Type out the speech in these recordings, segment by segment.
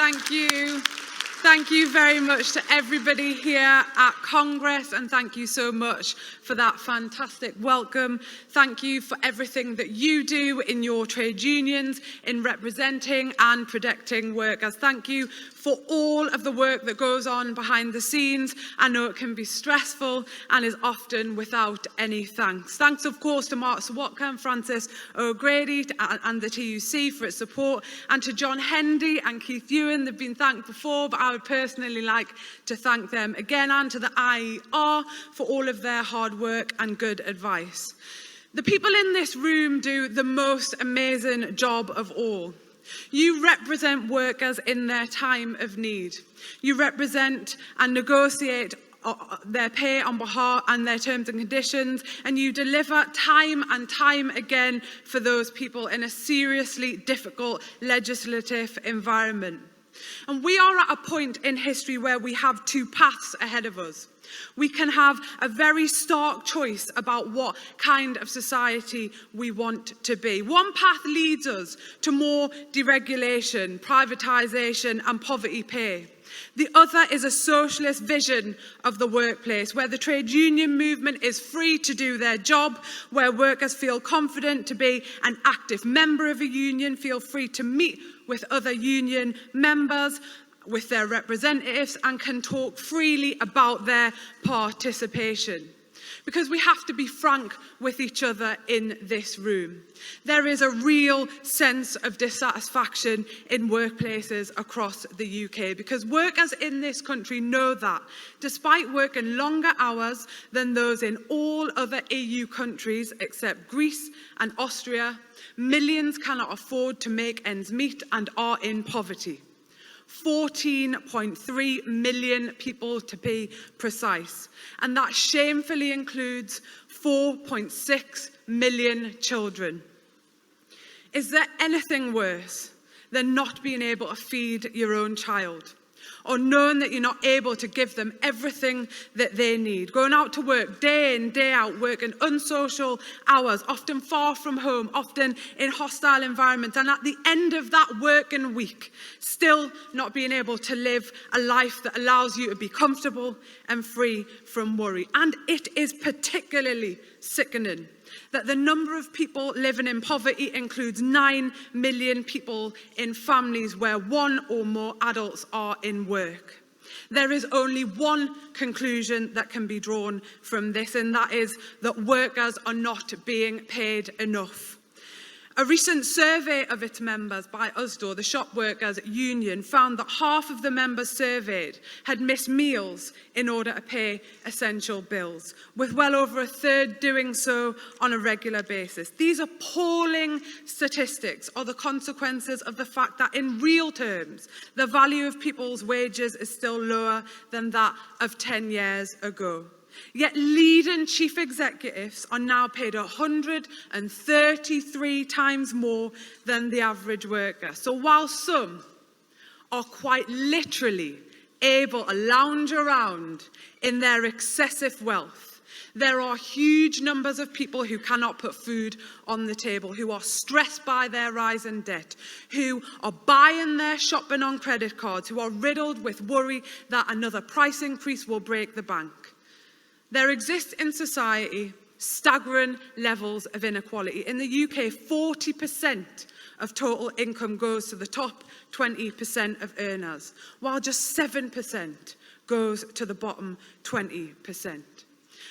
Thank you. Thank you very much to everybody here at Congress, and thank you so much for that fantastic welcome. Thank you for everything that you do in your trade unions in representing and protecting workers. Thank you for all of the work that goes on behind the scenes. I know it can be stressful and is often without any thanks. Thanks, of course, to Mark Sawatka and Francis O'Grady and the TUC for its support, and to John Hendy and Keith Ewan. They've been thanked before, but I would personally like to thank them again, and to the IER for all of their hard work and good advice. The people in this room do the most amazing job of all. You represent workers in their time of need. You represent and negotiate their pay on behalf and their terms and conditions, and you deliver time and time again for those people in a seriously difficult legislative environment. And we are at a point in history where we have two paths ahead of us. We can have a very stark choice about what kind of society we want to be. One path leads us to more deregulation, privatisation and poverty pay. The other is a socialist vision of the workplace, where the trade union movement is free to do their job, where workers feel confident to be an active member of a union, feel free to meet with other union members, with their representatives, and can talk freely about their participation. Because we have to be frank with each other in this room. There is a real sense of dissatisfaction in workplaces across the UK, because workers in this country know that, despite working longer hours than those in all other EU countries except Greece and Austria, millions cannot afford to make ends meet and are in poverty. 14.3 million people, to be precise, and that shamefully includes 4.6 million children. Is there anything worse than not being able to feed your own child, or knowing that you're not able to give them everything that they need? Going out to work day in, day out, working unsocial hours, often far from home, often in hostile environments, and at the end of that working week, still not being able to live a life that allows you to be comfortable and free from worry. And it is particularly sickening that the number of people living in poverty includes 9 million people in families where one or more adults are in work. There is only one conclusion that can be drawn from this, and that is that workers are not being paid enough. A recent survey of its members by USDO, the shop workers union, found that half of the members surveyed had missed meals in order to pay essential bills, with well over a third doing so on a regular basis. These appalling statistics are the consequences of the fact that in real terms, the value of people's wages is still lower than that of 10 years ago. Yet leading chief executives are now paid 133 times more than the average worker. So while some are quite literally able to lounge around in their excessive wealth, there are huge numbers of people who cannot put food on the table, who are stressed by their rise in debt, who are buying their shopping on credit cards, who are riddled with worry that another price increase will break the bank. There exists in society staggering levels of inequality. In the UK, 40% of total income goes to the top 20% of earners, while just 7% goes to the bottom 20%.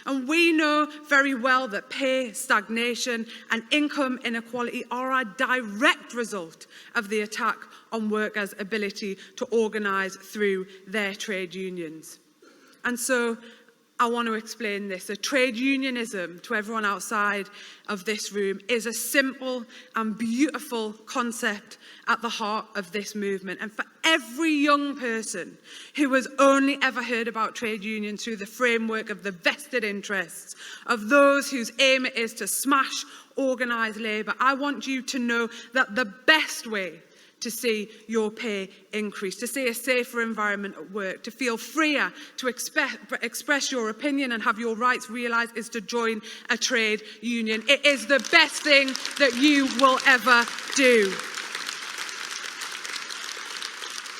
And we know very well that pay stagnation and income inequality are a direct result of the attack on workers' ability to organise through their trade unions. And so, I want to explain this. So trade unionism, to everyone outside of this room, is a simple and beautiful concept at the heart of this movement. And for every young person who has only ever heard about trade unions through the framework of the vested interests of those whose aim it is to smash organised labour, I want you to know that the best way to see your pay increase, to see a safer environment at work, to feel freer to express your opinion and have your rights realised is to join a trade union. It is the best thing that you will ever do.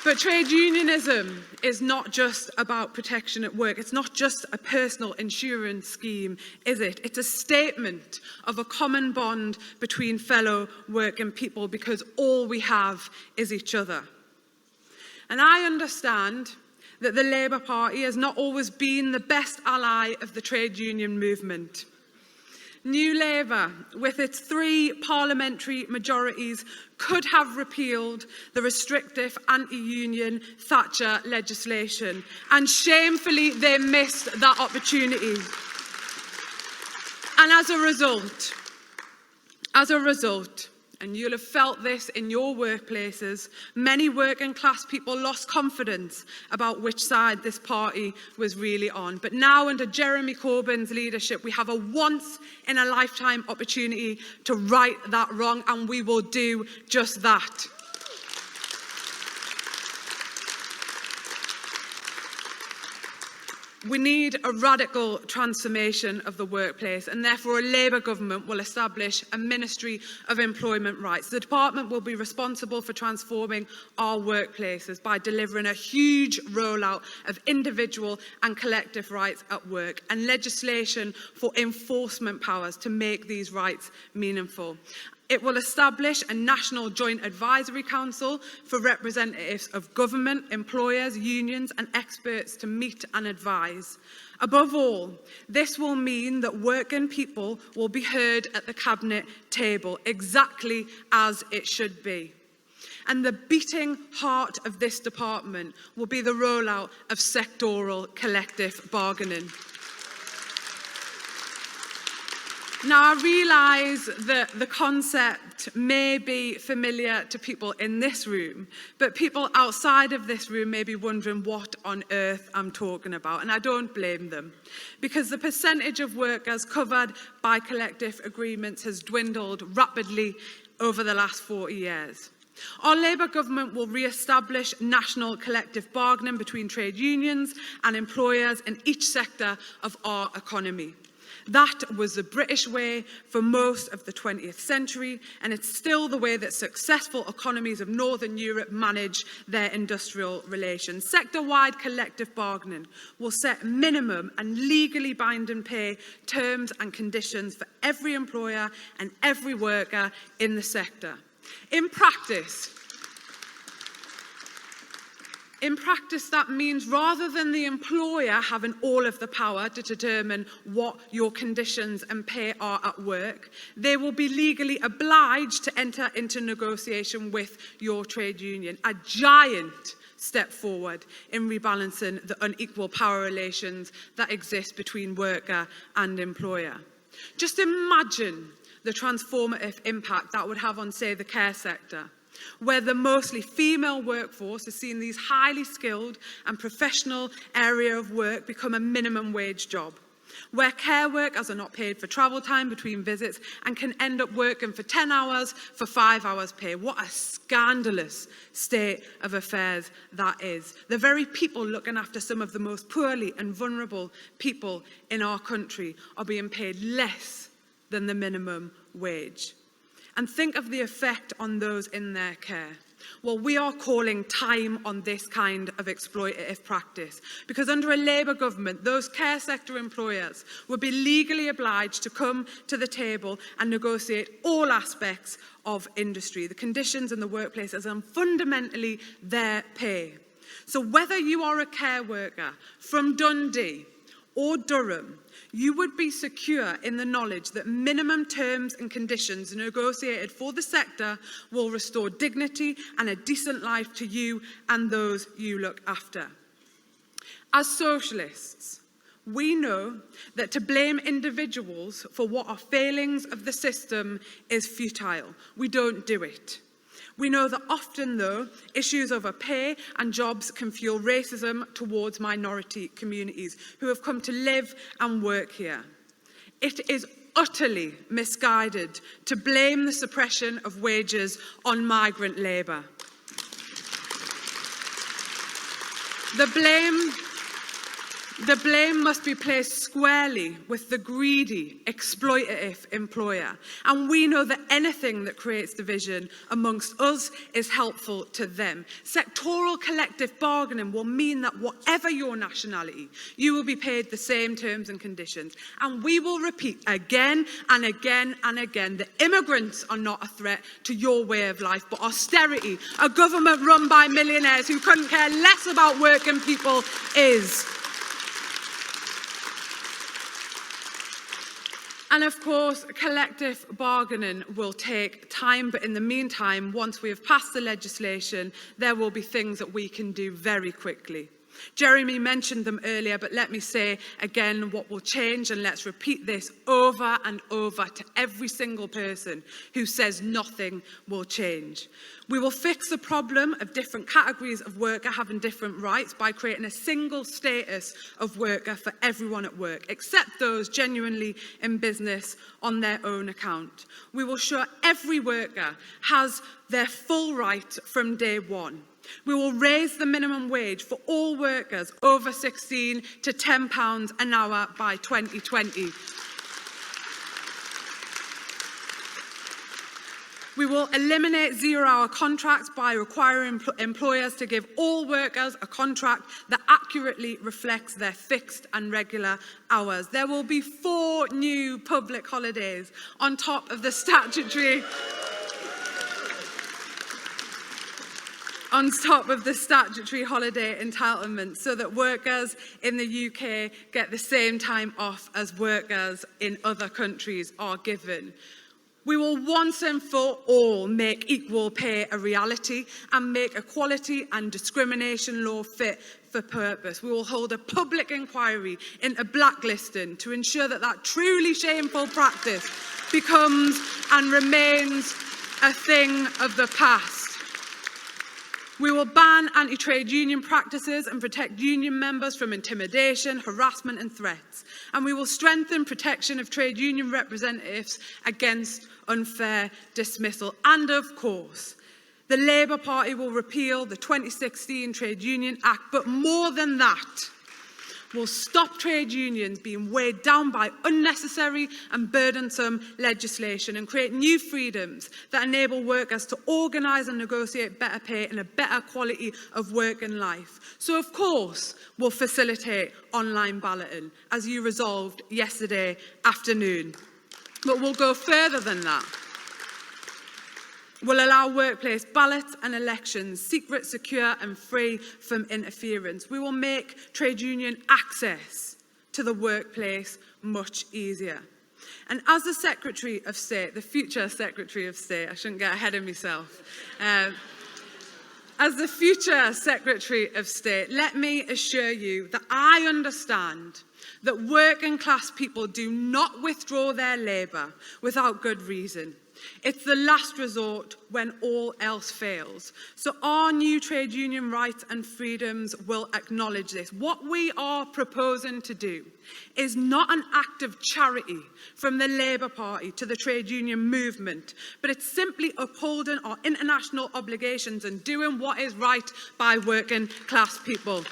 But trade unionism is not just about protection at work. It's not just a personal insurance scheme, is it? It's a statement of a common bond between fellow working people, because all we have is each other. And I understand that the Labour Party has not always been the best ally of the trade union movement. New Labour, with its 3 parliamentary majorities, could have repealed the restrictive anti-union Thatcher legislation, and shamefully they missed that opportunity. And as a result, and you'll have felt this in your workplaces, many working class people lost confidence about which side this party was really on. But now, under Jeremy Corbyn's leadership, we have a once-in-a-lifetime opportunity to right that wrong, and we will do just that. We need a radical transformation of the workplace, and therefore a Labour government will establish a Ministry of Employment Rights. The department will be responsible for transforming our workplaces by delivering a huge rollout of individual and collective rights at work, and legislation for enforcement powers to make these rights meaningful. It will establish a National Joint Advisory Council for representatives of government, employers, unions and experts to meet and advise. Above all, this will mean that working people will be heard at the Cabinet table, exactly as it should be. And the beating heart of this department will be the rollout of sectoral collective bargaining. Now, I realise that the concept may be familiar to people in this room, but people outside of this room may be wondering what on earth I'm talking about, and I don't blame them, because the percentage of workers covered by collective agreements has dwindled rapidly over the last 40 years. Our Labour government will re-establish national collective bargaining between trade unions and employers in each sector of our economy. That was the British way for most of the 20th century, and it's still the way that successful economies of Northern Europe manage their industrial relations. Sector-wide collective bargaining will set minimum and legally binding pay, terms and conditions for every employer and every worker in the sector. In practice, that means rather than the employer having all of the power to determine what your conditions and pay are at work, they will be legally obliged to enter into negotiation with your trade union. A giant step forward in rebalancing the unequal power relations that exist between worker and employer. Just imagine the transformative impact that would have on, say, the care sector, where the mostly female workforce has seen these highly skilled and professional area of work become a minimum wage job, where care workers are not paid for travel time between visits and can end up working for 10 hours for 5 hours pay. What a scandalous state of affairs that is. The very people looking after some of the most poorly and vulnerable people in our country are being paid less than the minimum wage. And think of the effect on those in their care. Well, we are calling time on this kind of exploitative practice, because under a Labour government, those care sector employers would be legally obliged to come to the table and negotiate all aspects of industry, the conditions in the workplace, and fundamentally their pay. So whether you are a care worker from Dundee or Durham, you would be secure in the knowledge that minimum terms and conditions negotiated for the sector will restore dignity and a decent life to you and those you look after. As socialists, we know that to blame individuals for what are failings of the system is futile. We don't do it. We know that often, though, issues over pay and jobs can fuel racism towards minority communities who have come to live and work here. It is utterly misguided to blame the suppression of wages on migrant labour. The blame must be placed squarely with the greedy, exploitative employer. And we know that anything that creates division amongst us is helpful to them. Sectoral collective bargaining will mean that whatever your nationality, you will be paid the same terms and conditions. And we will repeat again and again and again that immigrants are not a threat to your way of life, but austerity, a government run by millionaires who couldn't care less about working people, is. And of course, collective bargaining will take time, but in the meantime, once we have passed the legislation, there will be things that we can do very quickly. Jeremy mentioned them earlier, but let me say again what will change, and let's repeat this over and over to every single person who says nothing will change. We will fix the problem of different categories of worker having different rights by creating a single status of worker for everyone at work, except those genuinely in business on their own account. We will ensure every worker has their full right from day one. We will raise the minimum wage for all workers over 16 to £10 an hour by 2020. We will eliminate zero-hour contracts by requiring employers to give all workers a contract that accurately reflects their fixed and regular hours. There will be 4 new public holidays on top of the statutory holiday entitlement, so that workers in the UK get the same time off as workers in other countries are given. We will once and for all make equal pay a reality and make equality and discrimination law fit for purpose. We will hold a public inquiry into blacklisting to ensure that that truly shameful practice becomes and remains a thing of the past. We will ban anti-trade union practices and protect union members from intimidation, harassment and threats. And we will strengthen protection of trade union representatives against unfair dismissal. And of course, the Labour Party will repeal the 2016 Trade Union Act, but more than that, will stop trade unions being weighed down by unnecessary and burdensome legislation and create new freedoms that enable workers to organise and negotiate better pay and a better quality of work and life. So, of course, we'll facilitate online balloting, as you resolved yesterday afternoon. But we'll go further than that. We'll allow workplace ballots and elections secret, secure and free from interference. We will make trade union access to the workplace much easier. And as the Secretary of State, the future Secretary of State, I shouldn't get ahead of myself, as the future Secretary of State, let me assure you that I understand that working class people do not withdraw their labour without good reason. It's the last resort when all else fails. So our new trade union rights and freedoms will acknowledge this. What we are proposing to do is not an act of charity from the Labour Party to the trade union movement, but it's simply upholding our international obligations and doing what is right by working class people.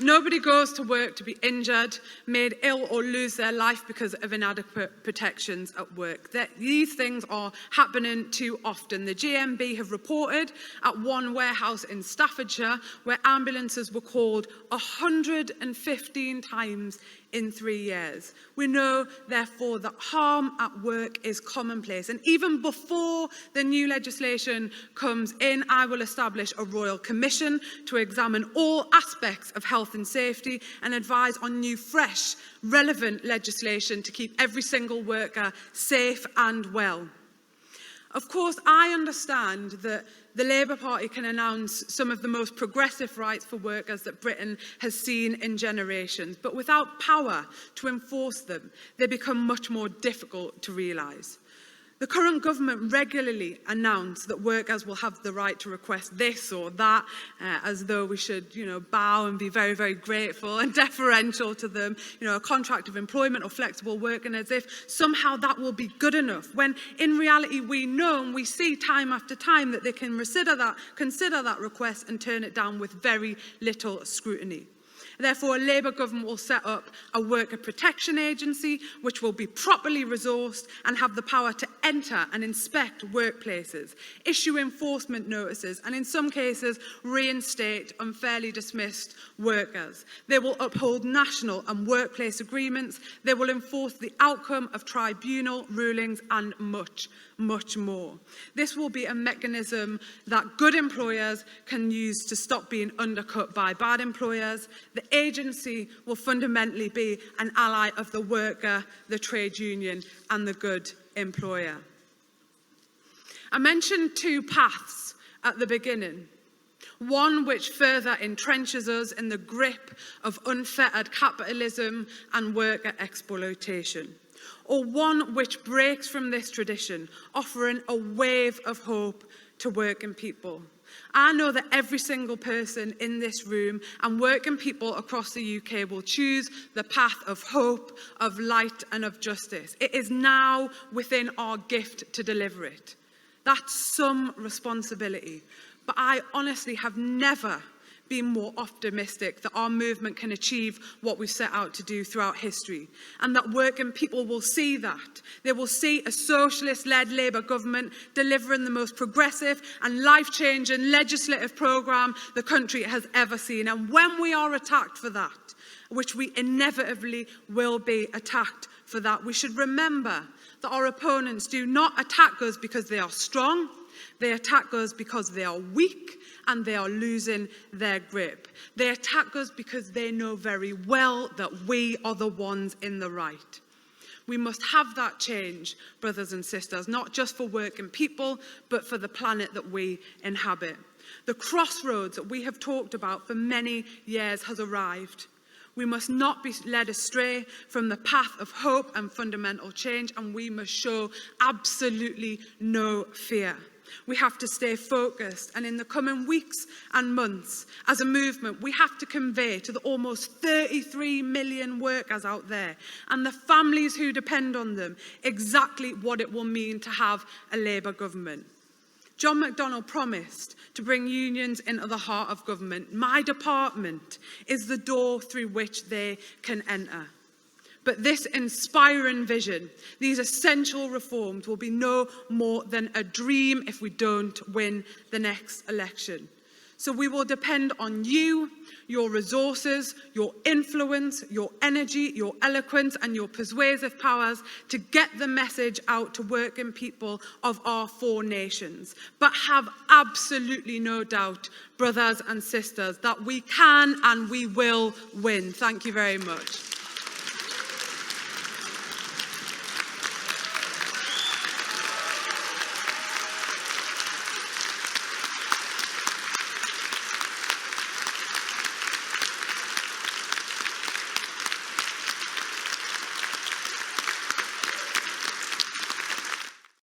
Nobody goes to work to be injured, made ill or lose their life because of inadequate protections at work. These things are happening too often. The GMB have reported at one warehouse in Staffordshire where ambulances were called 115 times in 3 years. We know, therefore, that harm at work is commonplace. And even before the new legislation comes in, I will establish a royal commission to examine all aspects of health and safety and advise on new, fresh, relevant legislation to keep every single worker safe and well. Of course, I understand that the Labour Party can announce some of the most progressive rights for workers that Britain has seen in generations, but without power to enforce them, they become much more difficult to realise. The current government regularly announce that workers will have the right to request this or that, as though we should, bow and be very, very grateful and deferential to them, a contract of employment or flexible working, as if somehow that will be good enough, when in reality we know and we see time after time that they can consider that request and turn it down with very little scrutiny. Therefore, a Labour government will set up a worker protection agency which will be properly resourced and have the power to enter and inspect workplaces, issue enforcement notices and in some cases reinstate unfairly dismissed workers. They will uphold national and workplace agreements. They will enforce the outcome of tribunal rulings and much, much more. This will be a mechanism that good employers can use to stop being undercut by bad employers. The agency will fundamentally be an ally of the worker, the trade union and the good employer. I mentioned two paths at the beginning. One which further entrenches us in the grip of unfettered capitalism and worker exploitation, or one which breaks from this tradition, offering a wave of hope to working people. I know that every single person in this room and working people across the UK will choose the path of hope, of light and of justice. It is now within our gift to deliver it. That's some responsibility. But I honestly have never been more optimistic that our movement can achieve what we've set out to do throughout history, and that working people will see that. They will see a socialist-led Labour government delivering the most progressive and life-changing legislative programme the country has ever seen. And when we are attacked for that, which we inevitably will be attacked for that, we should remember that our opponents do not attack us because they are strong. They attack us because they are weak and they are losing their grip. They attack us because they know very well that we are the ones in the right. We must have that change, brothers and sisters, not just for working people, but for the planet that we inhabit. The crossroads that we have talked about for many years has arrived. We must not be led astray from the path of hope and fundamental change, and we must show absolutely no fear. We have to stay focused, and in the coming weeks and months, as a movement, we have to convey to the almost 33 million workers out there and the families who depend on them exactly what it will mean to have a Labour government. John McDonnell promised to bring unions into the heart of government. My department is the door through which they can enter. But this inspiring vision, these essential reforms, will be no more than a dream if we don't win the next election. So we will depend on you, your resources, your influence, your energy, your eloquence and your persuasive powers to get the message out to working people of our four nations. But have absolutely no doubt, brothers and sisters, that we can and we will win. Thank you very much.